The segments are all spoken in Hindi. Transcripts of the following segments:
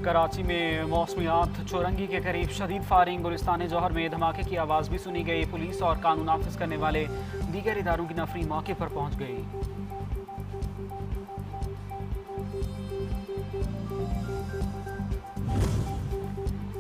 कराची में मौसमियात चौरंगी के करीब शदीद फायरिंग। गुलिस्तान जौहर में धमाके की आवाज़ भी सुनी गई। पुलिस और कानून नाफिज करने वाले दीगर इदारों की नफरी मौके पर पहुंच गई।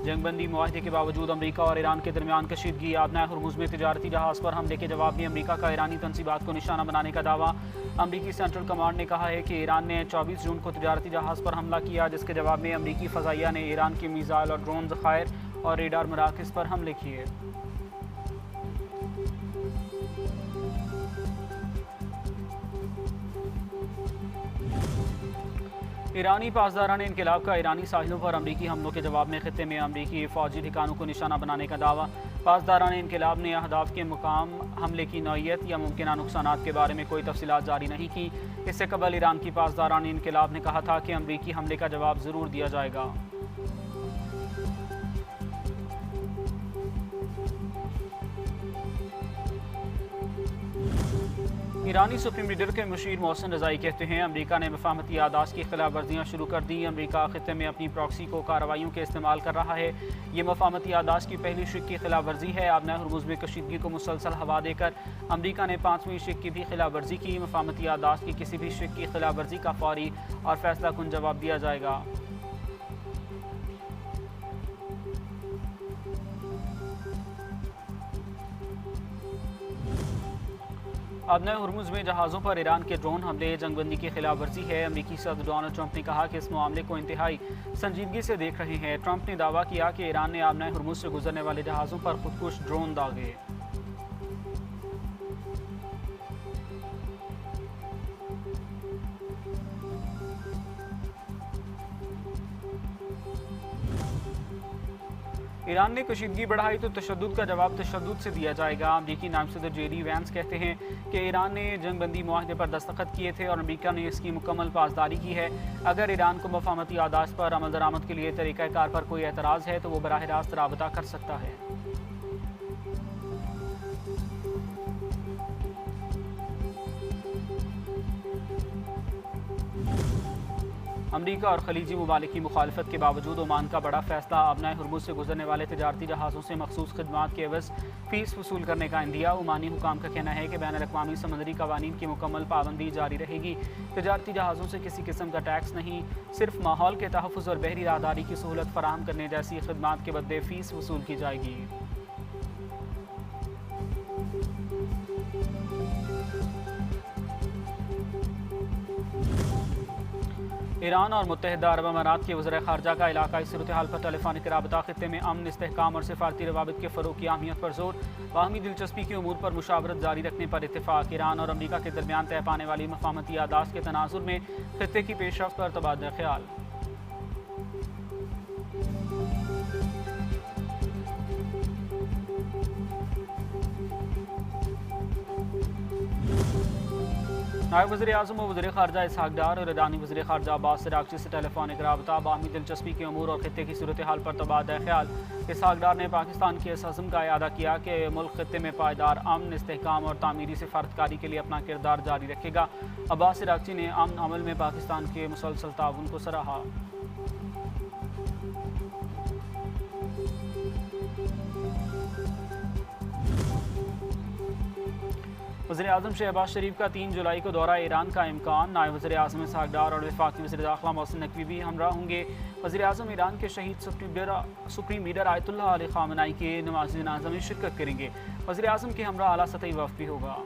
जंगबंदी मुआहदे के बावजूद अमरीका और ईरान के दरमियान कशीदगी। आबनाए हुर्मुज में तिजारती जहाज़ पर हमले के जवाब में अमरीका का ईरानी तनसीबात को निशाना बनाने का दावा। अमरीकी सेंट्रल कमांड ने कहा है कि ईरान ने 24 जून को तिजारती जहाज़ पर हमला किया, जिसके जवाब में अमरीकी फ़ज़ाइया ने ईरान के मिसाइल और ड्रोन ज़खायर और रेडार मराकज़ पर हमले किए। ईरानी पासदारान इनकलाब का ईरानी साहिलों पर अमरीकी हमलों के जवाब में खित्ते में अमरीकी फ़ौजी ठिकानों को निशाना बनाने का दावा। पासदारान इनकलाब ने अहदाफ के मुकाम, हमले की नौइयत या मुमकिन नुकसानात के बारे में कोई तफसीलात जारी नहीं की। इससे कबल ईरान की पासदारान इनकलाब ने कहा था कि अमरीकी हमले का जवाब ज़रूर दिया जाएगा। ईरानी सुप्रीम लीडर के मुशीर मोहसिन रज़ाई कहते हैं अमरीका ने मफाहमती यादाश्त की खिलाफ वर्जियाँ शुरू कर दी। अमरीका खित्ते में अपनी प्रॉक्सी को कार्रवाइयों के इस्तेमाल कर रहा है। ये मफाहमती यादाश्त की पहली शिक की खिलाफ वर्जी है। आबनाए हुर्मुज में कशीदगी को मुसलसल हवा देकर अमरीका ने 5वीं शिक की भी खिलाफ वर्जी की। मफाहमती यादाश्त की किसी भी शिक की खिलाफ वर्जी का फौरी और फैसला कुन जवाब दिया जाएगा। आबनाए हुर्मुज में जहाज़ों पर ईरान के ड्रोन हमले जंगबंदी की खिलाफ वर्जी है। अमरीकी सदर डोनाल्ड ट्रंप ने कहा कि इस मामले को इंतहाई संजीदगी से देख रहे हैं। ट्रंप ने दावा किया कि ईरान ने आबनाए हुर्मुज से गुजरने वाले जहाज़ों पर खुदकुश ड्रोन दागे। ईरान ने कशीदगी बढ़ाई तो तशद्दुद का जवाब तशद्दुद से दिया जाएगा। अमरीकी नायब सदर जेडी वैंस कहते हैं कि ईरान ने जंगबंदी मुआहदे पर दस्तखत किए थे और अमरीका ने इसकी मुकम्मल पासदारी की है। अगर ईरान को मफाहमती यादाश्त पर अमल दरामद के लिए तरीक़ाकार पर कोई एतराज़ है तो वो बराह रास्त राबता कर सकता है। अमरीका और खलीजी ममालिक की मुखालफत के बावजूद ओमान का बड़ा फैसला। आबनाए हुर्मुज से गुजरने वाले तजारती जहाज़ों से मखसूस खदमात के एवज़ फ़ीस वसूल करने का इंदिया। ओमानी हुकाम का कहना है कि बैनुल-अक़वामी समंदरी कवानीन की मुकम्मल पाबंदी जारी रहेगी। तजारती जहाज़ों से किसी किस्म का टैक्स नहीं, सिर्फ माहौल के तहफ़्फ़ुज़ और बहरी राहदारी की सहूलत फराहम करने जैसी खदमात के बदले फ़ीस वसूल की जाएगी। ईरान और मुत्तहिदा अरब अमारात के वज़ीर ख़ारजा का इलाकाई सूरत हाल पर टेलीफोनिक राबता खित्ते में अमन, इस्तेहकाम और सिफारती रवाबित के फ़रोग़ की अहमियत पर जोर। बाहमी दिलचस्पी के उमूर पर मुशावरत जारी रखने पर इत्तेफ़ाक़। ईरान और अमरीका के दरमियान तय पाने वाली मफाहमती यादाश्त के तनाज़ुर में खित्ते की पेशरफ़्त पर तबादला ख्याल। नायब वज़ीर आज़म और वज़ीर ख़ारजा इसहाक़ डार और ईरानी वज़ीर ख़ारजा अब्बास अराग़ची से टेलीफोनिक राबता। बाहमी दिलचस्पी के उमूर और खित्ते की सूरत हाल पर तबादला ख्याल। इसहाक़ डार ने पाकिस्तान के इस अज़्म का इआदा किया कि मुल्क खित्ते में पायदार अमन, इस्तेहकाम और तामीरी सिफारतकारी के लिए अपना किरदार जारी रखेगा। अब्बास अराग़ची ने अमन अमल में पाकिस्तान के मुसलसल ताउन को सराहा। वज़ीर आज़म शहबाज शरीफ का 3 जुलाई को दौरा ईरान का इम्कान। नायब वज़ीर आज़म इसहाक़ डार और वफाकी वज़ीर दाख़िला मोहसिन नकवी भी हमरा होंगे। वज़ीर आज़म ईरान के शहीद supreme leader Ayatollah Ali Khamenei के नमाज़ जनाज़ा में शिरकत करेंगे। वज़ीर आज़म के हमरा आला सतही वफ़द भी होगा।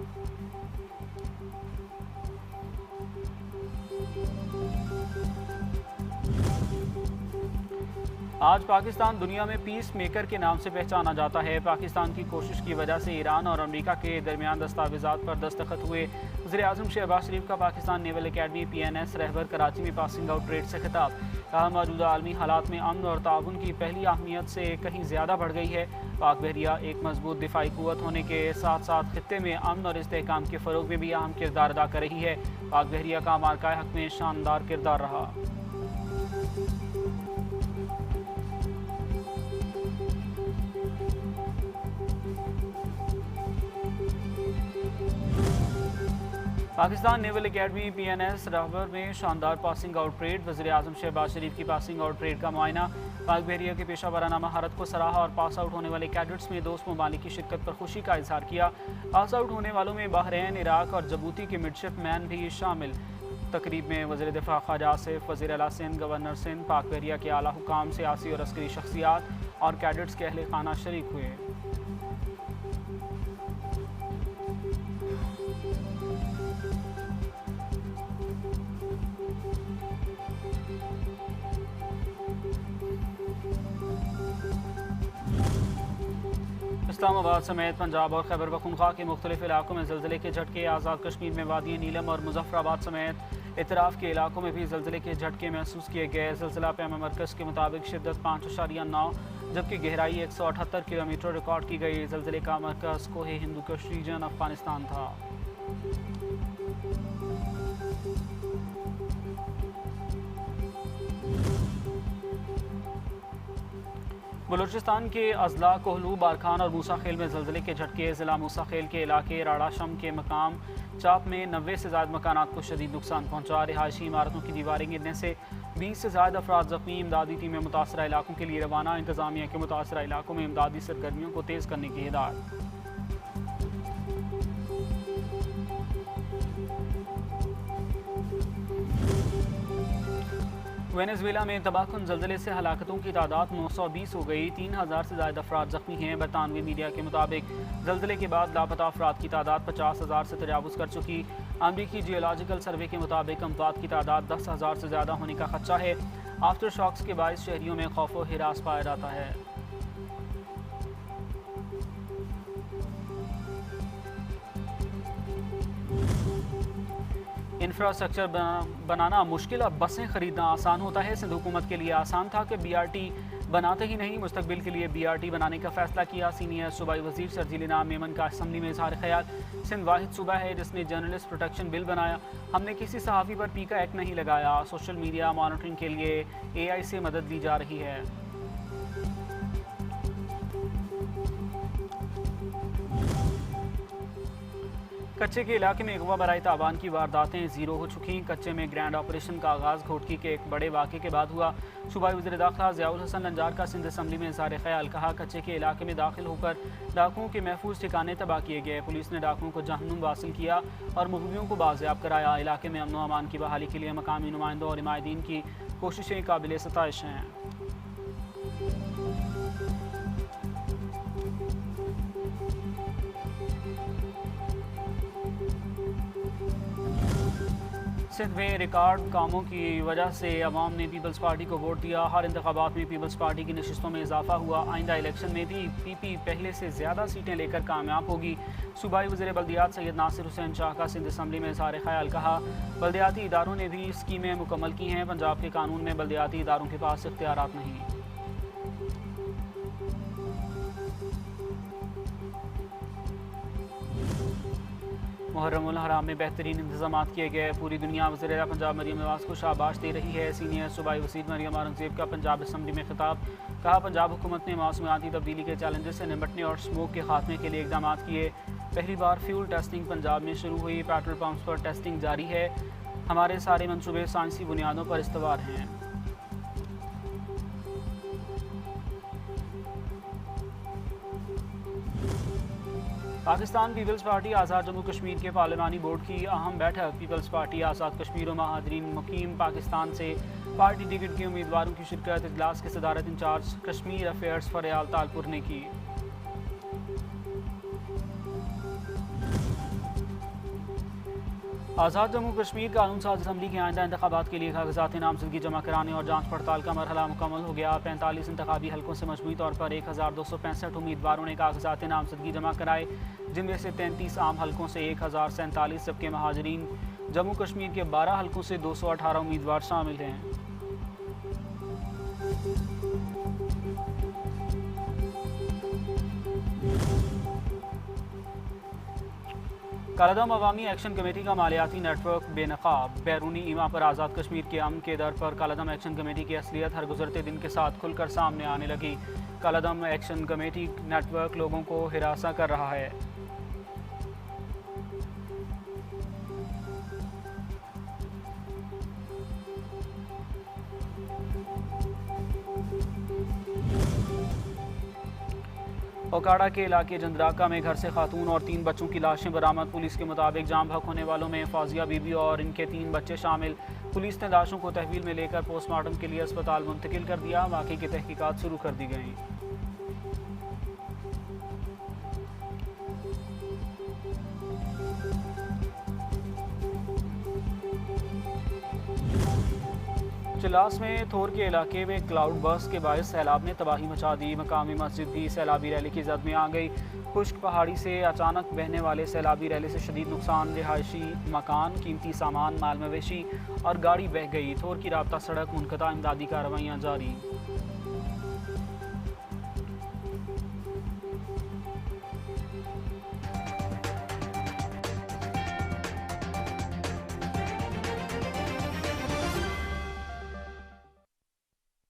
आज पाकिस्तान दुनिया में पीस मेकर के नाम से पहचाना जाता है। पाकिस्तान की कोशिश की वजह से ईरान और अमेरिका के दरमियान दस्तावेज़ात पर दस्तखत हुए। वज़ीर आज़म शहबाज शरीफ का Pakistan naval academy PNS Rahbar Karachi में पासिंग आउट परेड से खिताब। कहा मौजूदा आलमी हालात में अमन और ताउन की पहली अहमियत से कहीं ज़्यादा बढ़ गई है। पाक बहरिया एक मजबूत दिफाई क़ुव्वत होने के साथ साथ खित्ते में अमन और इस्तेहकाम के फ़रोग़ में भी अहम किरदार अदा कर रही है। पाक बहरिया का मार्का हक़ में शानदार किरदार रहा। पाकिस्तान नेवल एकेडमी PNS रहबर में शानदार पासिंग आउट परेड। वज़ीर-ए-आज़म शहबाज शरीफ की पासिंग आउट परेड का मुआयना। पाक बहरिया के पेशा वराना महारत को सराहा और पास आउट होने वाले कैडेट्स में दोस्त ममालिक की शिरकत पर खुशी का इजहार किया। पास आउट होने वालों में बहरैन, इराक और जबूती के मिडशिपमैन भी शामिल। तकरीब में वज़ीर दिफा ख्वाजा आसिफ, वज़ीर आला सिंध, गवर्नर सिंध, पाक बहरिया के आला हुकाम, सियासी और अस्करी शख्सियात और कैडेट्स के अहले खाना शरीक हुए। इस्लामाबाद समेत पंजाब और खैबर पख्तूनख्वा के मुख्तलिफ इलाकों में ज़लज़ले के झटके। आज़ाद कश्मीर में वादी नीलम और मुजफ्फराबाद समेत इतराफ़ के इलाकों में भी ज़लज़ले के झटके महसूस किए गए। ज़लज़ला पैमा मरकज़ के मुताबिक शिद्दत 5.9 जबकि गहराई 178 किलोमीटर रिकॉर्ड की गई। ज़लज़ले का मरकज़ कोहे हिंदुकुश रीजन अफगानिस्तान था। बलूचिस्तान के अजला, कोहलू, बारखान और मूसा खेल में ज़लज़ले के झटके। ज़िला मूसा खेल के इलाके राड़ाशम के मकाम चाप में 90 से ज़्यादा मकानात को शदीद नुकसान पहुँचा। रिहायशी इमारतों की दीवारें गिरने से 20 से ज़्यादा अफराद ज़ख्मी। इमदादी टीमें मुतासरा इलाकों के लिए रवाना। इंतज़ामिया के मुतासरा इलाकों में इमदादी सरगर्मियों को तेज़ करने की हिदायत। वेनेजुएला में तबाहकुन ज़लज़ले से हलाकतों की तादाद 920 हो गई। 3000 से ज़्यादा अफराद ज़ख्मी हैं। बरतानवी मीडिया के मुताबिक ज़लज़ले के बाद लापता अफराद की तादाद 50,000 से तजावुज़ कर चुकी। अमरीकी जियोलॉजिकल सर्वे के मुताबिक अमवात की तादाद 10,000 से ज़्यादा होने का खदशा है। आफ्टर शॉक्स के बायस शहरियों में खौफ व हिरास पाया जाता है। इंफ्रास्ट्रक्चर बनाना मुश्किल और बसें खरीदना आसान होता है। सिंध हुकूमत के लिए आसान था कि BRT बनाते ही नहीं, मुस्तकबिल के लिए BRT बनाने का फैसला किया। सीनियर सूबाई वजीर शर्जील इनाम मेमन का असम्बली में इजहार ख्याल। सिंध वाहिद सूबा है जिसने जर्नलिस्ट प्रोटेक्शन बिल बनाया। हमने किसी सहाफ़ी पर पीका एक्ट नहीं लगाया। सोशल मीडिया मॉनिटरिंग के लिए AI से मदद ली जा रही है। कच्चे के इलाके में अगवा बराए ताबान की वारदातें ज़ीरो हो चुकी। कच्चे में ग्रैंड ऑपरेशन का आगाज़ घोटकी के एक बड़े वाक़े के बाद हुआ। सूबाई वज़ीर दाखिला ज़ियाउल हसन नंजार का सिंध असम्बली में इज़हार ख्याल। कहा, कच्चे के इलाके में दाखिल होकर डाकुओं के महफूज ठिकाने तबाह किए गए। पुलिस ने डाकुओं को जहन्नुम वासिल किया और मुग़वियों को बाज़ियाब कराया। इलाके में अमन व अमान की बहाली के लिए मकामी नुमाइंदों और हिमायतीन की कोशिशें काबिल सताइश हैं। सिंध में रिकॉर्ड कामों की वजह से अवाम ने पीपल्स पार्टी को वोट दिया। हर इंतखाबात में पीपल्स पार्टी की नशिस्तों में इजाफा हुआ। आइंदा इलेक्शन में भी PP पहले से ज़्यादा सीटें लेकर कामयाब होगी। सूबाई वज़ीर बल्दियात सैयद नासिर हुसैन शाह का सिंध असम्बली में इज़हार ख्याल। कहा, बल्दियाती इदारों ने भी स्कीमें मुकम्मल की हैं। पंजाब के कानून में बल्दियाती इदारों के पास इख्तियारात नहीं। मुहर्रम उल हराम में बेहतरीन इंतजाम किए गए। पूरी दुनिया वज़ीर आला पंजाब मरियम नवाज़ को शाबाश दे रही है। सीनियर सूबाई वज़ीर मरियम औरंगज़ेब का पंजाब असम्बली में खिताब। कहा, पंजाब हुकूमत ने मौसमियाती तब्दीली के चैलेंजेस से निपटने और स्मोक के खात्मे के लिए इकदाम किए। पहली बार फ्यूल टेस्टिंग पंजाब में शुरू हुई। पेट्रोल पम्प्स पर टेस्टिंग जारी है। हमारे सारे मनसूबे साइंसी बुनियादों पर इस्तवार हैं। पाकिस्तान पीपल्स पार्टी आज़ाद जम्मू कश्मीर के पार्लिमानी बोर्ड की अहम बैठक। पीपल्स पार्टी आज़ाद कश्मीर और महाजरीन मुकीम पाकिस्तान से पार्टी टिकट के उम्मीदवारों की शिरकत। इजलास की सदारत इंचार्ज कश्मीर अफेयर्स फरियाल तालपुर ने की। आज़ाद जम्मू कश्मीर कानून साज असम्बली के आइंदा इंतखाबात के लिए कागजात नामजदगी जमा कराने और जांच पड़ताल का मरहला मुकम्मल हो गया। 45 इंतखाबी हलकों से मजमूई तौर पर 1265 उम्मीदवारों ने कागजात नामजदगी जमा कराए, जिनमें से 33 आम हलकों से 1047, जबकि महाजरीन जम्मू कश्मीर के 12 हलकों से 218 उम्मीदवार शामिल हैं। कालादम अवामी एक्शन कमेटी का मालियाती नेटवर्क बेनकाब। बैरूनी ईमा पर आज़ाद कश्मीर के अमन के दर पर कालादम एक्शन कमेटी की असलियत हर गुजरते दिन के साथ खुलकर सामने आने लगी। कालादम एक्शन कमेटी नेटवर्क लोगों को हिरासा कर रहा है। ओकाड़ा के इलाके जंदराका में घर से खातून और 3 बच्चों की लाशें बरामद। पुलिस के मुताबिक जाम बहक होने वालों में फाजिया बीबी और इनके 3 बच्चे शामिल। पुलिस ने लाशों को तहवील में लेकर पोस्टमार्टम के लिए अस्पताल मुंतकिल कर दिया। वाक़े की तहकीकात शुरू कर दी गई। चिलास में थोर के इलाके में क्लाउड बर्स्ट के बायस सैलाब ने तबाही मचा दी। मकामी मस्जिद भी सैलाबी रैली की जद में आ गई। खुश्क पहाड़ी से अचानक बहने वाले सैलाबी रैली से शदीद नुकसान, रिहायशी मकान, कीमती सामान, माल मवेशी और गाड़ी बह गई। थोर की राब्ता सड़क मुनक़ता, इमदादी कार्रवाइयाँ जारी।